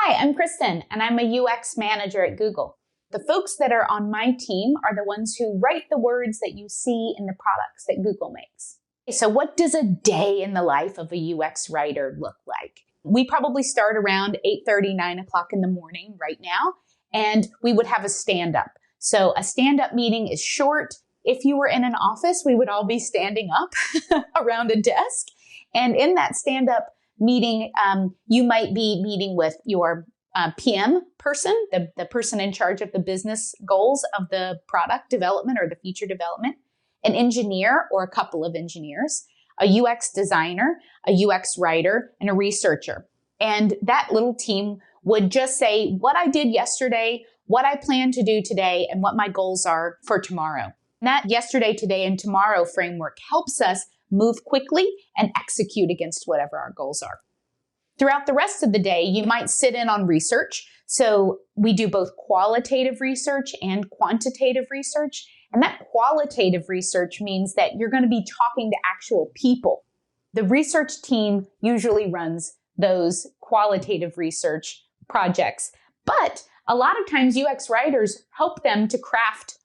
Hi, I'm Kristen, and I'm a UX manager at Google. The folks that are on my team are the ones who write the words that you see in the products that Google makes. So what does a day in the life of a UX writer look like? We probably start around 8:30, 9 o'clock in the morning right now, and we would have a stand-up. So a stand-up meeting is short. If you were in an office, we would all be standing up around a desk. And in that stand-up meeting, you might be meeting with your PM person, the person in charge of the business goals of the product development or the feature development, an engineer or a couple of engineers, a UX designer, a UX writer, and a researcher. And that little team would just say what I did yesterday, what I plan to do today, and what my goals are for tomorrow. And that yesterday, today, and tomorrow framework helps us move quickly and execute against whatever our goals are. Throughout the rest of the day, you might sit in on research. So we do both qualitative research and quantitative research. And that qualitative research means that you're going to be talking to actual people. The research team usually runs those qualitative research projects. But a lot of times UX writers help them to craft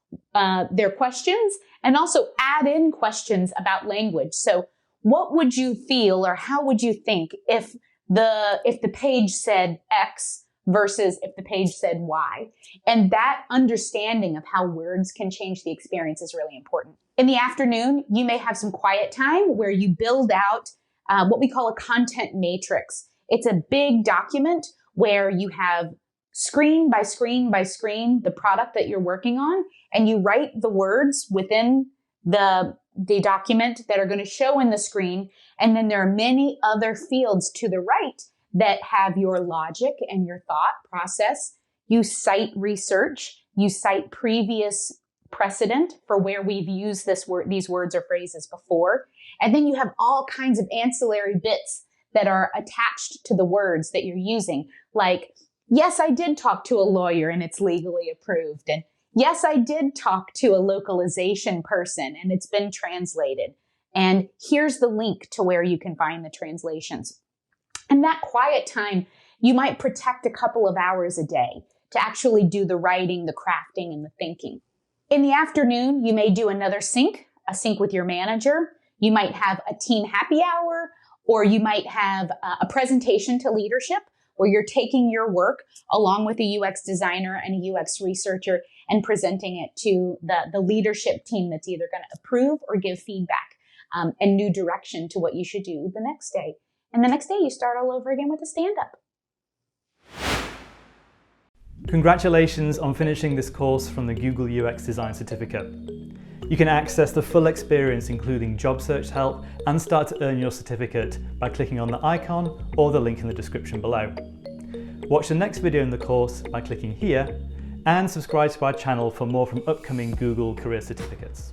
their questions and also add in questions about language. So what would you feel or how would you think if the page said X versus if the page said Y? And that understanding of how words can change the experience is really important. In the afternoon, you may have some quiet time where you build out what we call a content matrix. It's a big document where you have screen by screen by screen the product that you're working on, and you write the words within the document that are going to show in the screen. And then there are many other fields to the right that have your logic and your thought process. You cite research, you cite previous precedent for where we've used these words or phrases before. And then you have all kinds of ancillary bits that are attached to the words that you're using. Like, yes, I did talk to a lawyer and it's legally approved. And yes, I did talk to a localization person and it's been translated. And here's the link to where you can find the translations. And that quiet time, you might protect a couple of hours a day to actually do the writing, the crafting, and the thinking. In the afternoon, you may do another sync, a sync with your manager. You might have a team happy hour, or you might have a presentation to leadership where you're taking your work along with a UX designer and a UX researcher and presenting it to the leadership team that's either going to approve or give feedback and new direction to what you should do the next day. And the next day you start all over again with a stand-up. Congratulations on finishing this course from the Google UX Design Certificate. You can access the full experience, including job search help, and start to earn your certificate by clicking on the icon or the link in the description below. Watch the next video in the course by clicking here, and subscribe to our channel for more from upcoming Google career certificates.